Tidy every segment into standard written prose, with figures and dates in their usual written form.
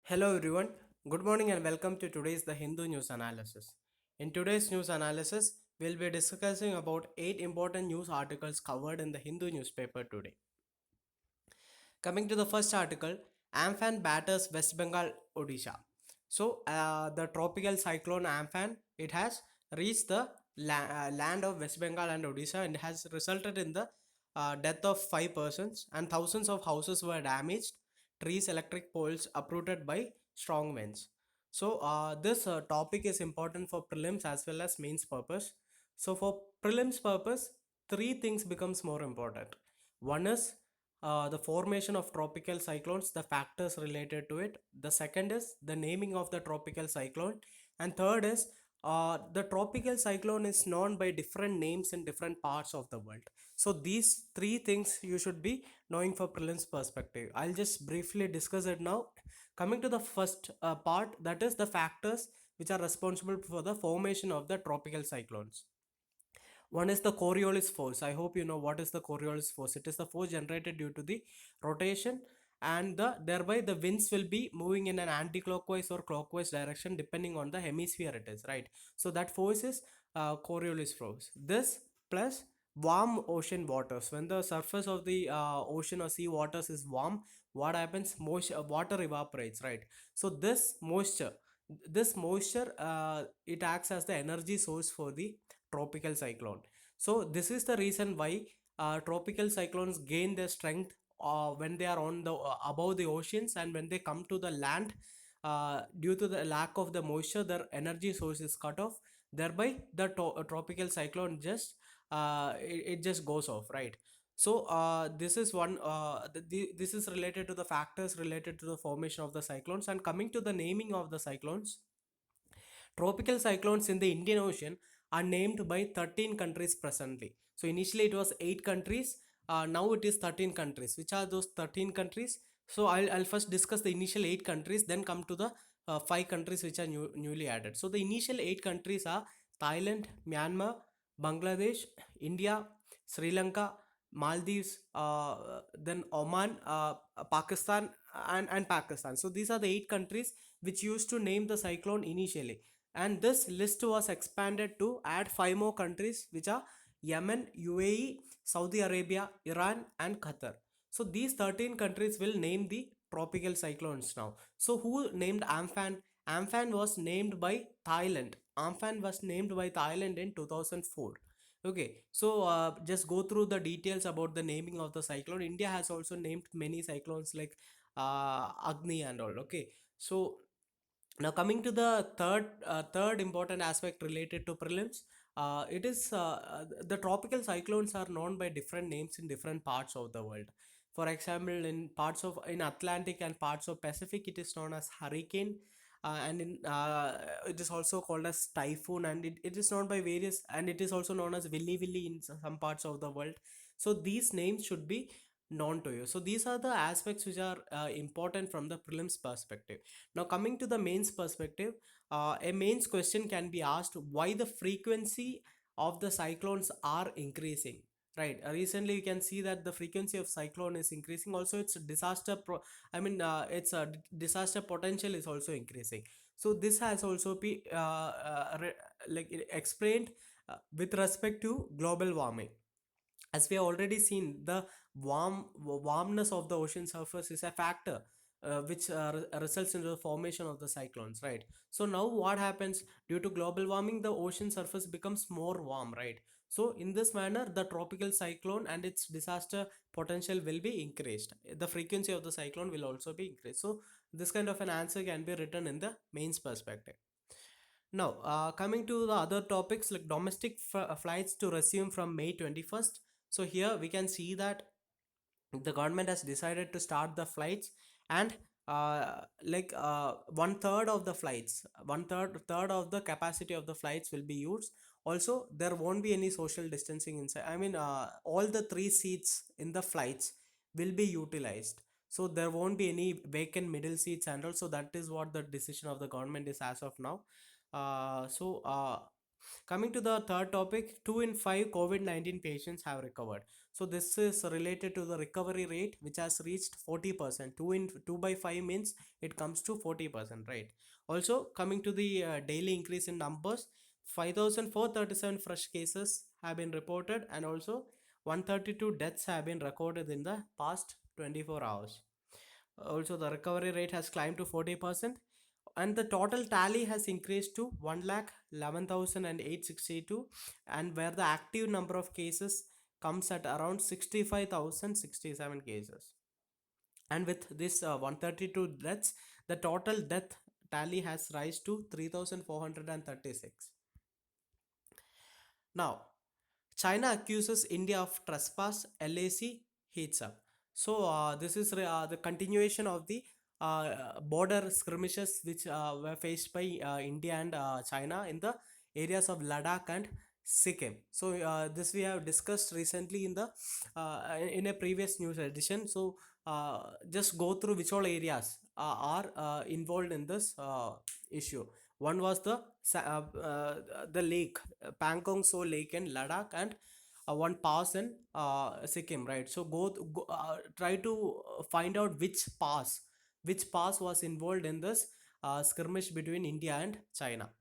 Hello everyone, good morning and welcome to today's The Hindu News Analysis. In today's news analysis, we'll be discussing about 8 important news articles covered in the Hindu newspaper today. Coming to the first article, Amphan batters West Bengal, Odisha. The tropical cyclone Amphan, it has reached the land of West Bengal and Odisha and has resulted in the death of 5 persons and thousands of houses were damaged, trees, electric poles uprooted by strong winds. This topic is important for prelims as well as mains purpose. So for prelims purpose, three things becomes more important. One is the formation of tropical cyclones, the factors related to it. The second is the naming of the tropical cyclone. And third is the tropical cyclone is known by different names in different parts of the world. So these three things you should be knowing for prelims perspective. I'll just briefly discuss it now. Coming to the first part, that is the factors which are responsible for the formation of the tropical cyclones. One is the Coriolis force. I hope you know what is the Coriolis force. It is the force generated due to the rotation and thereby the winds will be moving in an anti-clockwise or clockwise direction depending on the hemisphere it is, right? So that force is Coriolis force. This plus warm ocean waters. When the surface of the ocean or sea waters is warm, what happens? Moisture, water evaporates, right? So this moisture, it acts as the energy source for the tropical cyclone. So this is the reason why tropical cyclones gain their strength when they are on the above the oceans, and when they come to the land, due to the lack of the moisture, their energy source is cut off. Thereby, the tropical cyclone just it just goes off, right? This is one. This is related to the factors related to the formation of the cyclones. And coming to the naming of the cyclones, tropical cyclones in the Indian Ocean are named by 13 countries presently. So initially it was 8 countries, now it is 13 countries. Which are those 13 countries? So I'll first discuss the initial 8 countries, then come to the 5 countries which are newly added. So the initial 8 countries are Thailand, Myanmar, Bangladesh, India, Sri Lanka, Maldives, then Oman, Pakistan, and Pakistan. So these are the 8 countries which used to name the cyclone initially, and this list was expanded to add 5 more countries, which are Yemen, UAE, Saudi Arabia, Iran, and Qatar. So these 13 countries will name the tropical cyclones now. So who named Amphan? Amphan was named by Thailand. Amphan was named by Thailand in 2004. Okay, so just go through the details about the naming of the cyclone. India has also named many cyclones like Agni and all. Okay, so now coming to the third important aspect related to prelims, it is the tropical cyclones are known by different names in different parts of the world. For example, in Atlantic and parts of Pacific, it is known as hurricane, and in it is also called as typhoon, and it is known by various, and it is also known as willy willy in some parts of the world. So these names should be known to you. So these are the aspects which are important from the prelims perspective. Now, coming to the mains perspective, a mains question can be asked why the frequency of the cyclones are increasing. Right. Recently, you can see that the frequency of cyclone is increasing. Also, its its disaster potential is also increasing. So this has also been explained with respect to global warming. As we have already seen, the warmness of the ocean surface is a factor which results in the formation of the cyclones, right? So now what happens, due to global warming, the ocean surface becomes more warm, right? So in this manner, the tropical cyclone and its disaster potential will be increased. The frequency of the cyclone will also be increased. So this kind of an answer can be written in the mains perspective. Now, coming to the other topics like domestic flights to resume from May 21st. So here we can see that the government has decided to start the flights, and one third of the flights, one third of the capacity of the flights will be used. Also, there won't be any social distancing inside. All the three seats in the flights will be utilized. So there won't be any vacant middle seats, and also that is what the decision of the government is as of now. So Coming to the third topic, 2 in 5 COVID-19 patients have recovered. So this is related to the recovery rate, which has reached 40%. 2 by 5 means it comes to 40%, right? Also, coming to the daily increase in numbers, 5,437 fresh cases have been reported, and also 132 deaths have been recorded in the past 24 hours. Also, the recovery rate has climbed to 40%, and the total tally has increased to 1,11,862, and where the active number of cases comes at around 65,067 cases. And with this 132 deaths, the total death tally has rise to 3,436. Now, China accuses India of trespass, LAC heats up. So, this is the continuation of the border skirmishes which were faced by India and China in the areas of Ladakh and Sikkim. So, this we have discussed recently in a previous news edition. So, just go through which all areas are involved in this issue. One was the lake, Pangong So Lake in Ladakh, and one pass in Sikkim, right? So try to find out which pass was involved in this skirmish between India and China.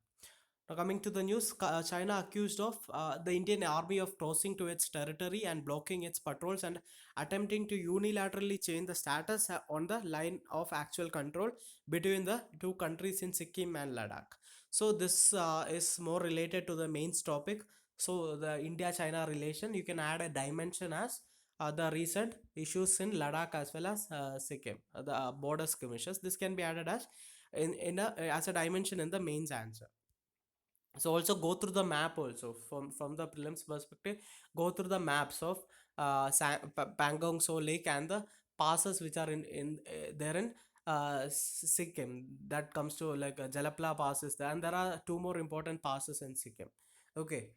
Now coming to the news, China accused of the Indian army of crossing to its territory and blocking its patrols and attempting to unilaterally change the status on the line of actual control between the two countries in Sikkim and Ladakh. So this is more related to the main topic. So the India-China relation, you can add a dimension as the recent issues in Ladakh as well as Sikkim, the border skirmishes. This can be added as as a dimension in the mains answer. So also go through the map also from the prelims perspective. Go through the maps of Pangong So Lake and the passes which are in there in Sikkim. That comes to like Jalapla passes there, and there are two more important passes in Sikkim. Okay,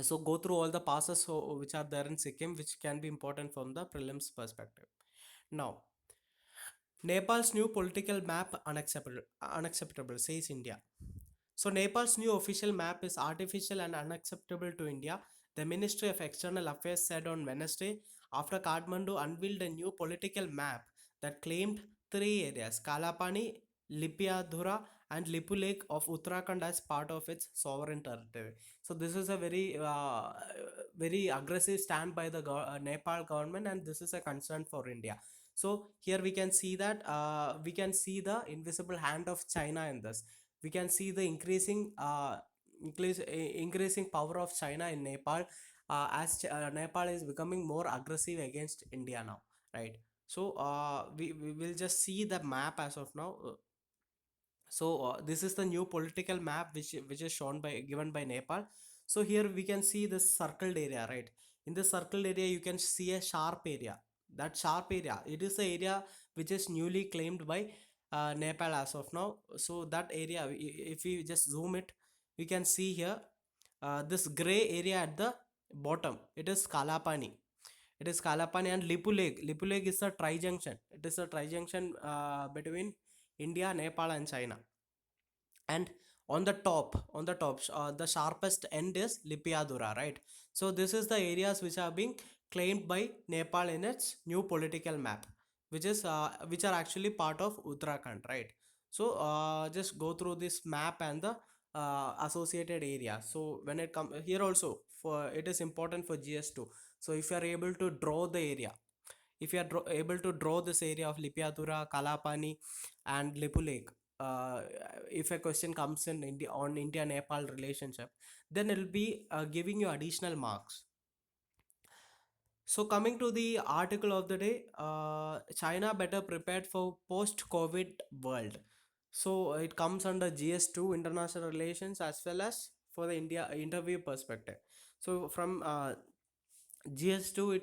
so go through all the passes which are there in Sikkim, which can be important from the prelims perspective. Now, Nepal's new political map unacceptable, says India. So Nepal's new official map is artificial and unacceptable to India, the Ministry of External Affairs said on Wednesday after Kathmandu unveiled a new political map that claimed three areas, Kalapani, Lipiadhura and Lipu Lake of Uttarakhand as part of its sovereign territory. So this is a very aggressive stand by the Nepal government, and this is a concern for India. So here we can see that we can see the invisible hand of China in this. We can see the increasing power of China in Nepal as Nepal is becoming more aggressive against India now, right? So we will just see the map as of now. So this is the new political map which is shown by given by Nepal. So here we can see this circled area, right? In this circled area you can see a sharp area. That sharp area, it is the area which is newly claimed by Nepal as of now. So that area, if we just zoom it, we can see here this gray area at the bottom, it is Kalapani. It is Kalapani and Lipu Lake. Lipu Lake is a tri-junction. It is a tri-junction between India, Nepal and China. And on the top, the sharpest end is Lipiadura, right? So this is the areas which are being claimed by Nepal in its new political map, which are actually part of Uttarakhand, right? So just go through this map and the associated area. So when it comes here also, for it is important for GS2. So if you are able to draw the area, if you are able to draw this area of Lipiadura, Kalapani and Lipu Lake, uh, if a question comes in India on India Nepal relationship, then it will be giving you additional marks. So coming to the article of the day, China better prepared for post-COVID world. So it comes under GS2 international relations as well as for the India interview perspective. So from GS2,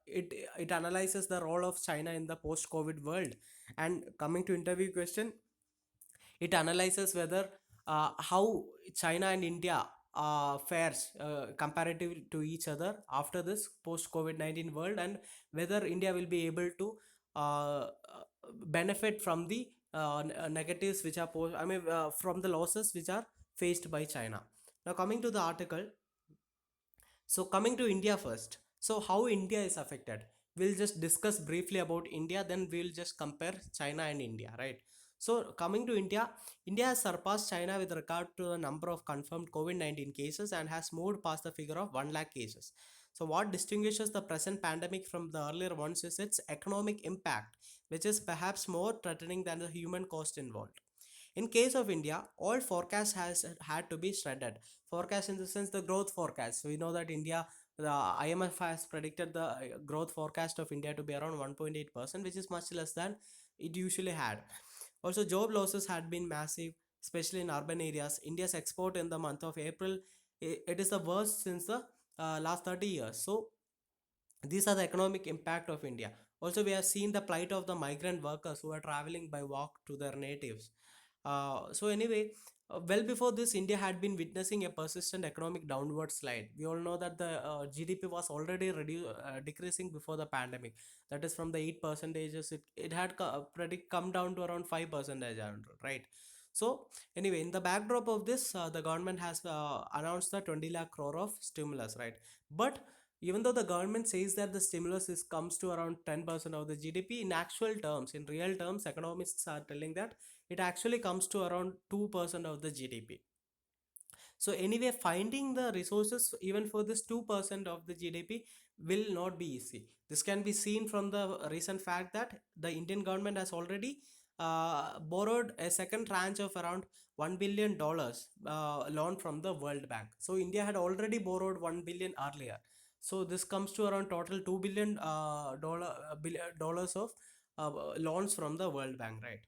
it analyzes the role of China in the post-COVID world. And coming to interview question, it analyzes whether how China and India fares comparative to each other after this post COVID-19 world, and whether India will be able to benefit from the negatives which are from the losses which are faced by China. Now coming to the article, so coming to India first. So how India is affected? We'll just discuss briefly about India, then we'll just compare China and India, right? So coming to India, India has surpassed China with regard to the number of confirmed COVID-19 cases and has moved past the figure of 1 lakh cases. So what distinguishes the present pandemic from the earlier ones is its economic impact, which is perhaps more threatening than the human cost involved. In case of India, all forecast has had to be shredded. Forecast in the sense the growth forecast. So we know that India, the IMF has predicted the growth forecast of India to be around 1.8%, which is much less than it usually had. Also, job losses had been massive, especially in urban areas. India's export in the month of April, it is the worst since the last 30 years. So these are the economic impact of India. Also, we have seen the plight of the migrant workers who are traveling by walk to their natives. So anyway, well before this, India had been witnessing a persistent economic downward slide. We all know that the GDP was already decreasing before the pandemic. That is from the 8 percentages, it had come down to around 5 percentage, right? So anyway, in the backdrop of this, the government has announced the 20 lakh crore of stimulus, right? But even though the government says that the stimulus is comes to around 10% of the GDP, in actual terms, in real terms, economists are telling that it actually comes to around 2% of the GDP. So anyway, finding the resources even for this 2% of the GDP will not be easy. This can be seen from the recent fact that the Indian government has already borrowed a second tranche of around $1 billion loan from the World Bank. So India had already borrowed 1 billion earlier. So this comes to around total $2 billion dollars of loans from the World Bank, right?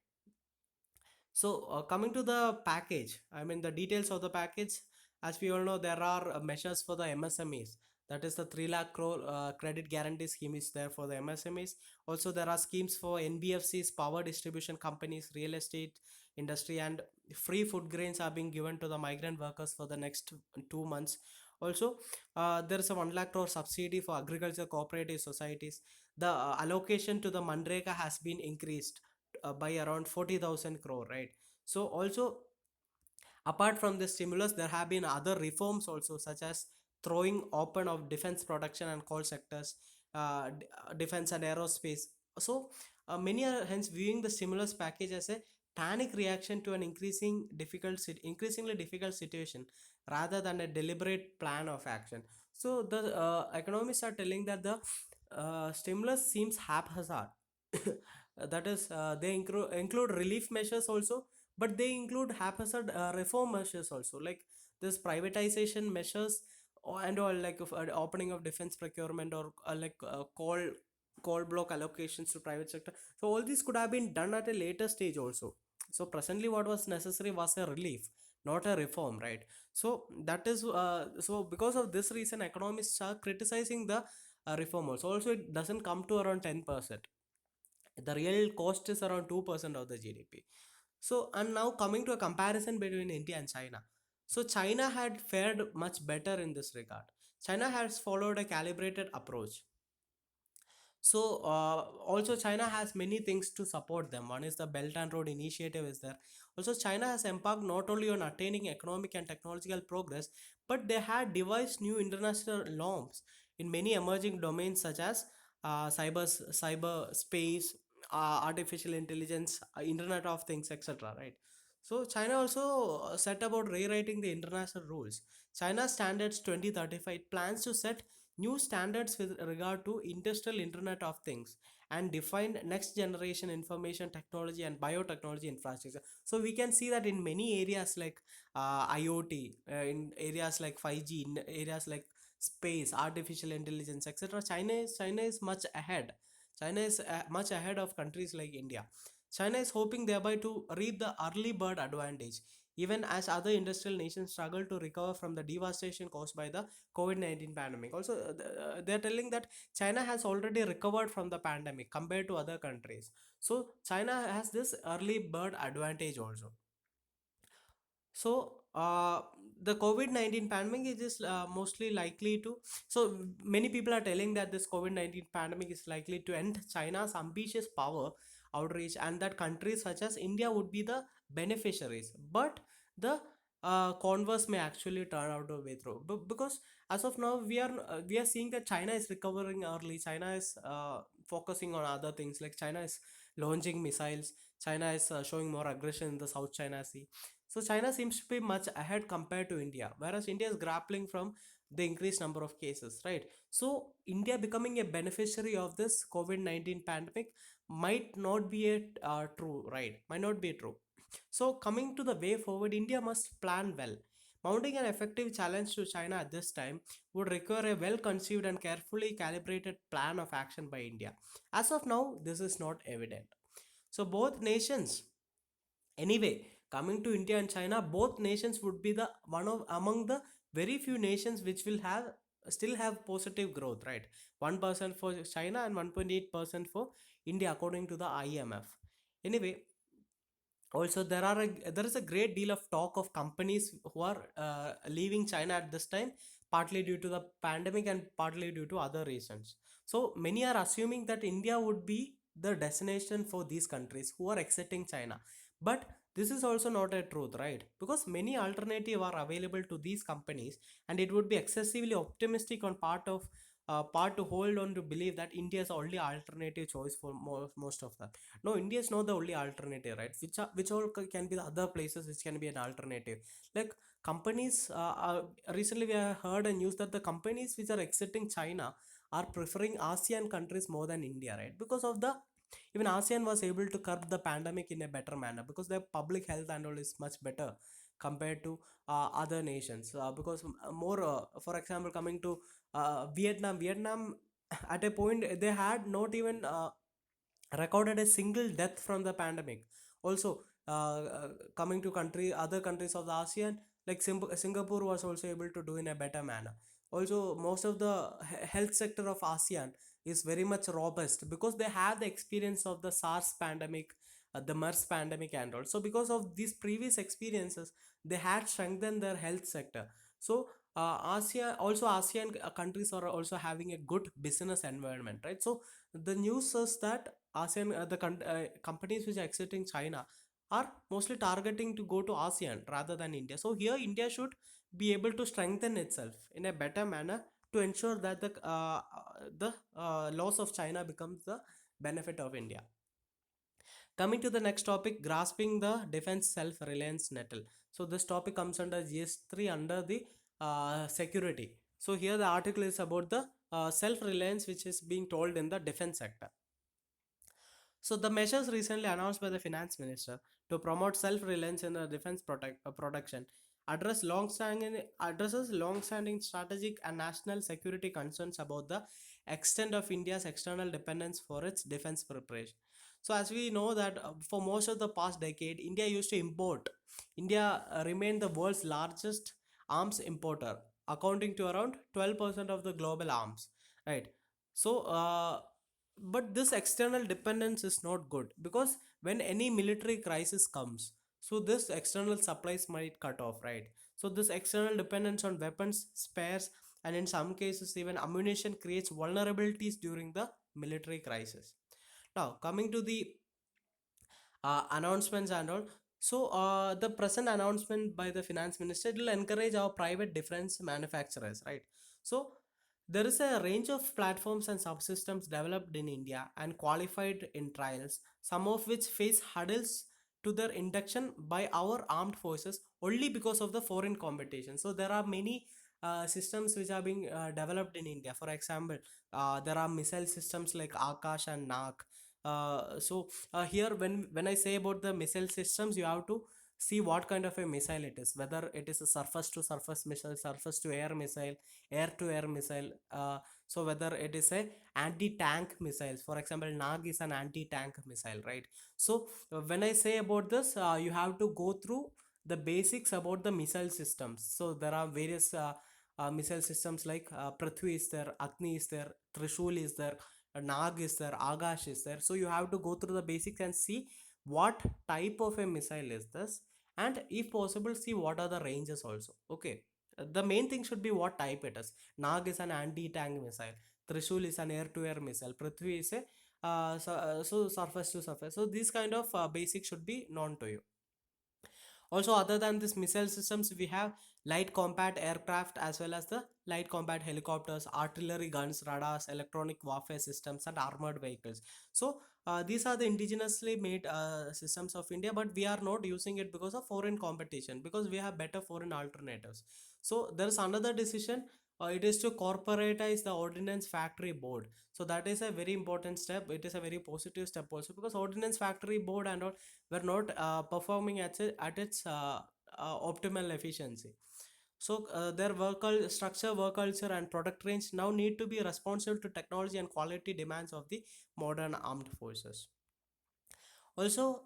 So, coming to the package, I mean the details of the package, as we all know, there are measures for the MSMEs. That is the 3 lakh crore credit guarantee scheme is there for the MSMEs. Also, there are schemes for NBFCs, power distribution companies, real estate industry, and free food grains are being given to the migrant workers for the next 2 months. Also, there is a 1 lakh crore subsidy for agriculture cooperative societies. The allocation to the Manreka has been increased by around 40,000 crore, right? So also, apart from this stimulus, there have been other reforms also, such as throwing open of defense production and coal sectors, defense and aerospace. So many are hence viewing the stimulus package as a panic reaction to an increasingly difficult situation rather than a deliberate plan of action. So the economists are telling that the stimulus seems haphazard. That is, they include relief measures also, but they include haphazard reform measures also, like this privatization measures, and all, like opening of defense procurement, or coal block allocations to private sector. So all these could have been done at a later stage also. So presently what was necessary was a relief, not a reform, right? So that is so because of this reason, economists are criticizing the reform also it doesn't come to around 10%. The real cost is around 2% of the GDP. So, and now coming to a comparison between India and China. So, China had fared much better in this regard. China has followed a calibrated approach. So, also China has many things to support them. One is the Belt and Road Initiative is there. Also, China has embarked not only on attaining economic and technological progress, but they had devised new international norms in many emerging domains such as cyber space, artificial intelligence, Internet of Things, etc. Right. So, China also set about rewriting the international rules. China Standards 2035 plans to set new standards with regard to industrial Internet of Things and define next generation information technology and biotechnology infrastructure. So we can see that in many areas like IoT, in areas like 5G, in areas like space, artificial intelligence, etc. China is much ahead. China is much ahead of countries like India. China is hoping thereby to reap the early bird advantage, even as other industrial nations struggle to recover from the devastation caused by the COVID-19 pandemic. Also, they're telling that China has already recovered from the pandemic compared to other countries. So, China has this early bird advantage also. So, the COVID-19 pandemic is just mostly likely to. So, many people are telling that this COVID-19 pandemic is likely to end China's ambitious power outreach, and that countries such as India would be the beneficiaries. But the converse may actually turn out to be true. Because as of now, we are seeing that China is recovering early. China is focusing on other things, like China is launching missiles. China is showing more aggression in the South China Sea. So China seems to be much ahead compared to India, whereas India is grappling from the increased number of cases, right? So India becoming a beneficiary of this COVID-19 pandemic might not be a true, right? Might not be true. So, coming to the way forward, India must plan well. Mounting an effective challenge to China at this time would require a well conceived and carefully calibrated plan of action by India. As of now, this is not evident. So, both nations, anyway, coming to India and China, both nations would be the one of among the very few nations which will have still have positive growth, right? 1% for China and 1.8% for India, according to the IMF. Anyway, also there is a great deal of talk of companies who are leaving China at this time, partly due to the pandemic and partly due to other reasons. So many are assuming that India would be the destination for these countries who are exiting China, but this is also not a truth, right? Because many alternative are available to these companies, and it would be excessively optimistic on part to hold on to believe that India is the only alternative choice for most of them. No, India is not the only alternative, right? Which all can be the other places which can be an alternative. Like companies, recently we have heard a news that the companies which are exiting China are preferring ASEAN countries more than India, right? Because of the even ASEAN was able to curb the pandemic in a better manner because their public health and all is much better compared to other nations. Because more, for example, coming to Vietnam at a point they had not even recorded a single death from the pandemic. Also, coming to other countries of the ASEAN, like Singapore was also able to do in a better manner. Also, most of the health sector of ASEAN is very much robust because they have the experience of the SARS pandemic, the MERS pandemic, and also because of these previous experiences, they had strengthened their health sector. So, ASEAN countries are also having a good business environment, right? So, the news says that ASEAN, companies which are exiting China are mostly targeting to go to ASEAN rather than India. So here India should be able to strengthen itself in a better manner to ensure that the loss of China becomes the benefit of India. Coming to the next topic, grasping the defense self-reliance nettle. So this topic comes under GS3 under the security. So here the article is about the self-reliance which is being told in the defense sector. So the measures recently announced by the finance minister to promote self-reliance in the defense production addresses long-standing strategic and national security concerns about the extent of India's external dependence for its defense preparation. So as we know that for most of the past decade, India used to import. India remained the world's largest arms importer, accounting to around 12% of the global arms. Right. So but this external dependence is not good because when any military crisis comes, so this external supplies might cut off, right? So this external dependence on weapons, spares, and in some cases even ammunition creates vulnerabilities during the military crisis. Now coming to the announcements and all. So the present announcement by the finance minister will encourage our private defense manufacturers, right? So there is a range of platforms and subsystems developed in India and qualified in trials, some of which face hurdles to their induction by our armed forces only because of the foreign competition. So there are many systems which are being developed in India. For example, there are missile systems like Akash and Nag. Here when I say about the missile systems, you have to see what kind of a missile it is, whether it is a surface to surface missile, surface to air missile, air to air missile. So whether it is a anti-tank missiles, for example, Nag is an anti-tank missile, right? So when I say about this, you have to go through the basics about the missile systems. So there are various missile systems like Prithvi is there, Agni is there, Trishul is there, Nag is there, Agash is there. So you have to go through the basics and see what type of a missile is this, and if possible, see what are the ranges also. Okay, the main thing should be what type it is. Nag is an anti-tank missile. Trishul is an air-to-air missile. Prithvi is a so surface to surface. So these kind of basics should be known to you. Also, other than this missile systems, we have light combat aircraft as well as the light combat helicopters, artillery guns, radars, electronic warfare systems, and armored vehicles. So these are the indigenously made systems of India, but we are not using it because of foreign competition, because we have better foreign alternatives. So there is another decision. It is to corporatize the ordnance factory board. So that is a very important step. It is a very positive step also, because ordnance factory board and all were not performing at its optimal efficiency. So their structure, work culture, and product range now need to be responsive to technology and quality demands of the modern armed forces. Also,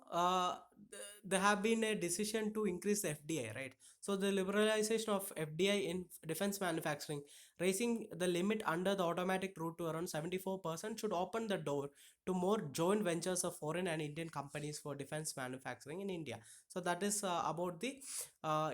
there have been a decision to increase the FDI, right? So the liberalization of FDI in defense manufacturing, raising the limit under the automatic route to around 74%, should open the door to more joint ventures of foreign and Indian companies for defense manufacturing in India. So that is about the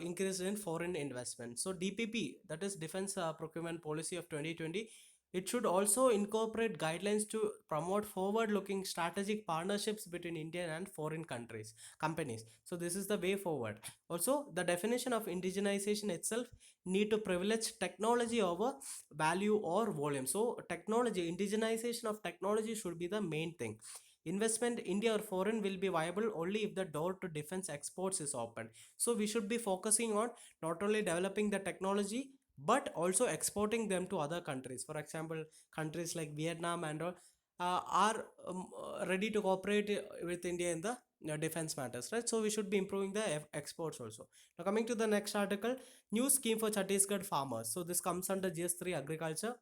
increase in foreign investment. So DPP, that is Defense Procurement Policy of 2020, it should also incorporate guidelines to promote forward-looking strategic partnerships between Indian and foreign countries, companies. So this is the way forward. Also, the definition of indigenization itself need to privilege technology over value or volume. So technology, indigenization of technology should be the main thing. Investment, India or foreign, will be viable only if the door to defense exports is open. So we should be focusing on not only developing the technology but also exporting them to other countries. For example, countries like Vietnam and all are ready to cooperate with India in the defense matters, right? So we should be improving the exports also. Now coming to the next article, new scheme for Chhattisgarh farmers. So this comes under GS3 agriculture.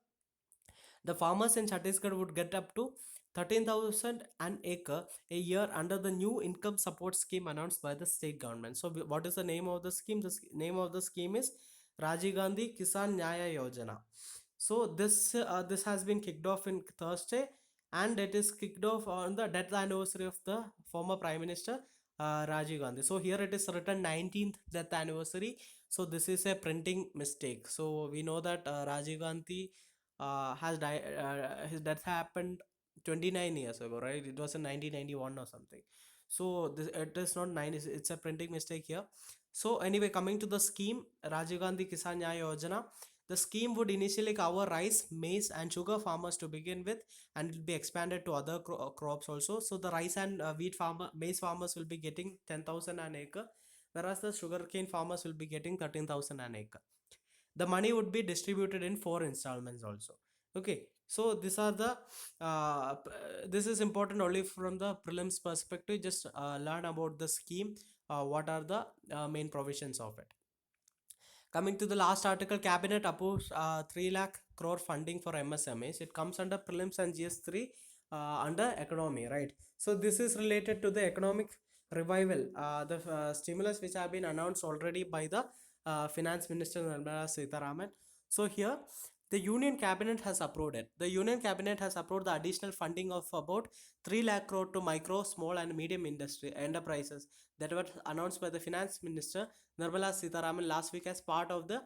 The farmers in Chhattisgarh would get up to 13,000 an acre a year under the new income support scheme announced by the state government. So, what is the name of the scheme? The name of the scheme is Rajiv Gandhi Kisan Nyaya Yojana. So, this has been kicked off in Thursday, and it is kicked off on the death anniversary of the former Prime Minister Rajiv Gandhi. So, here it is written 19th death anniversary. So, this is a printing mistake. So, we know that Rajiv Gandhi has died. His death happened 29 years ago, right? It was in 1991 or something. So this, it is not 9, it's a printing mistake here. So anyway, coming to the scheme, Rajiv Gandhi Kisan Nyaya Yojana, the scheme would initially cover rice, maize, and sugar farmers to begin with, and it will be expanded to other crops also. So the rice and maize farmers will be getting 10,000 an acre, whereas the sugarcane farmers will be getting 13,000 an acre. The money would be distributed in 4 installments also. Okay, so these are the this is important only from the prelims perspective. Just learn about the scheme, what are the main provisions of it. Coming to the last article, cabinet approves 3 lakh crore funding for MSMEs. It comes under prelims and GS3 under economy, right? So this is related to the economic revival, the stimulus which have been announced already by the finance minister Nirmala Sitharaman. So here the union cabinet has approved it. The union cabinet has approved the additional funding of about 3 lakh crore to micro, small and medium industry enterprises that were announced by the finance minister Nirmala Sitharaman last week as part of the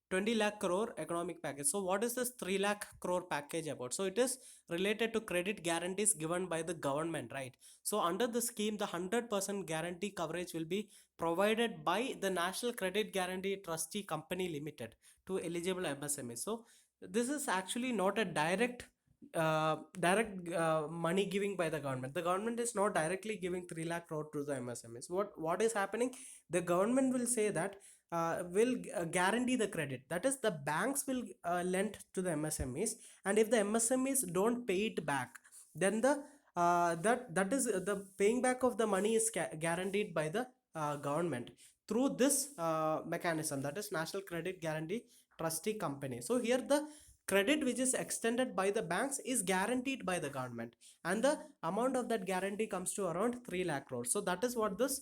20 lakh crore economic package. So what is this 3 lakh crore package about? So it is related to credit guarantees given by the government, right? So under the scheme, the 100% guarantee coverage will be provided by the National Credit Guarantee Trustee Company Limited to eligible MSMEs. So this is actually not a direct money giving by the government. The government is not directly giving 3 lakh crore to the MSMEs. What is happening? The government will say that will guarantee the credit. That is, the banks will lend to the MSMEs, and if the MSMEs don't pay it back, then that is the paying back of the money is guaranteed by the government through this mechanism, that is National Credit Guarantee Trustee Company. So here the credit which is extended by the banks is guaranteed by the government, and the amount of that guarantee comes to around 3 lakh crores. So that is what this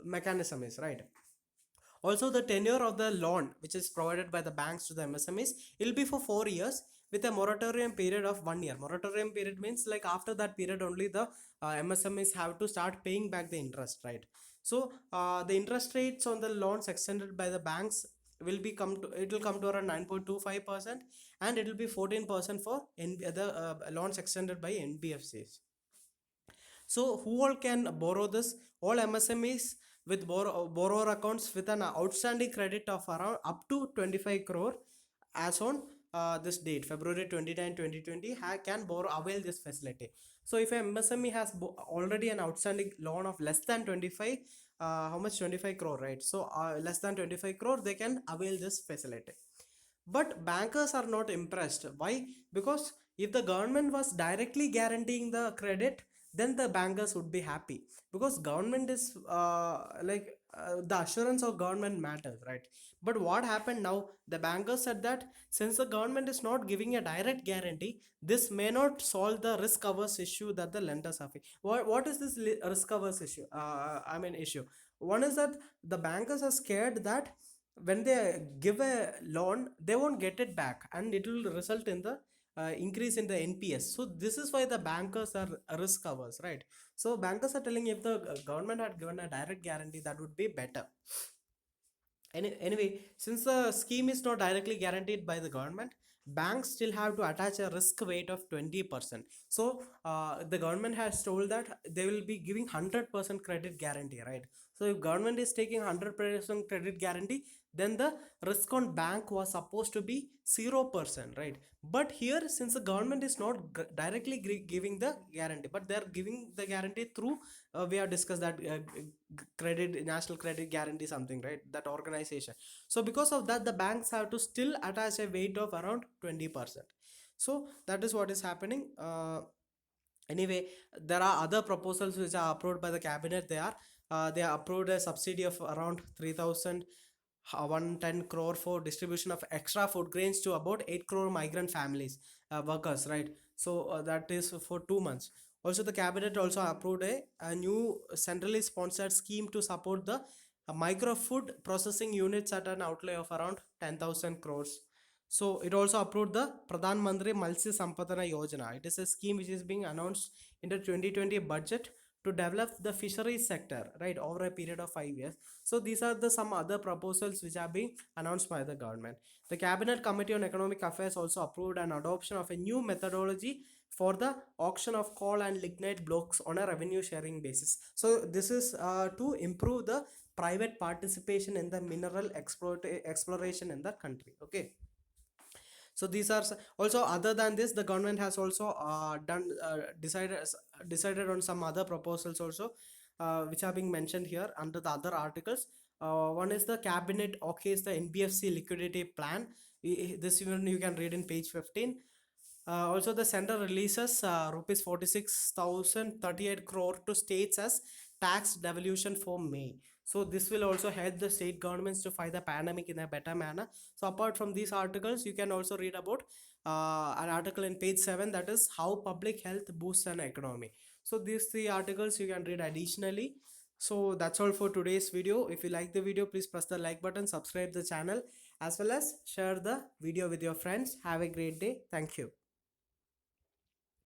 mechanism is, right? Also, the tenure of the loan which is provided by the banks to the MSMEs will be for 4 years with a moratorium period of 1 year. Moratorium period means like after that period only the MSMEs have to start paying back the interest, right? So the interest rates on the loans extended by the banks will be it will come to around 9.25%, and it will be 14% for the loans extended by NBFCs. So who all can borrow this? All MSMEs with borrower accounts with an outstanding credit of around up to 25 crore as on this date, February 29, 2020, can borrow avail this facility. So if a MSME has already an outstanding loan of less than 25, how much, 25 crore, right? So less than 25 crore, they can avail this facility. But bankers are not impressed. Why? Because if the government was directly guaranteeing the credit, then the bankers would be happy, because government is the assurance of government matters, right? But what happened now, the bankers said that since the government is not giving a direct guarantee, this may not solve the risk averse issue that the lenders are facing. What is this risk averse issue? Issue. One is that the bankers are scared that when they give a loan, they won't get it back, and it will result in the increase in the NPS. So this is why the bankers are risk averse, right? So bankers are telling if the government had given a direct guarantee, that would be better. Anyway, since the scheme is not directly guaranteed by the government, banks still have to attach a risk weight of 20%. So the government has told that they will be giving 100% credit guarantee, right? So if government is taking 100% credit guarantee, then the risk on bank was supposed to be 0%, right? But here, since the government is not directly giving the guarantee, but they are giving the guarantee through we have discussed that credit, national credit guarantee something, right? That organization. So because of that, the banks have to still attach a weight of around 20%. So that is what is happening. Anyway, there are other proposals which are approved by the cabinet. They are approved a subsidy of around 3000 110 crore for distribution of extra food grains to about 8 crore migrant families, workers, right? So that is for 2 months. Also, the cabinet also approved a new centrally sponsored scheme to support the micro food processing units at an outlay of around 10,000 crores. So it also approved the Pradhan Mantri Matsya Sampadana Yojana. It is a scheme which is being announced in the 2020 budget to develop the fisheries sector, right, over a period of 5 years. So these are the some other proposals which are being announced by the government. The Cabinet Committee on Economic Affairs also approved an adoption of a new methodology for the auction of coal and lignite blocks on a revenue sharing basis. So this is to improve the private participation in the mineral exploration in the country. Okay. So these are also, other than this, the government has also decided on some other proposals also, which are being mentioned here under the other articles. One is the cabinet okays the NBFC liquidity plan. This even you can read in page 15. Also, the center releases rupees 46,038 crore to states as tax devolution for May. So this will also help the state governments to fight the pandemic in a better manner. So apart from these articles, you can also read about an article in page 7, that is how public health boosts an economy. So these three articles you can read additionally. So that's all for today's video. If you like the video, please press the like button, subscribe the channel, as well as share the video with your friends. Have a great day. Thank you.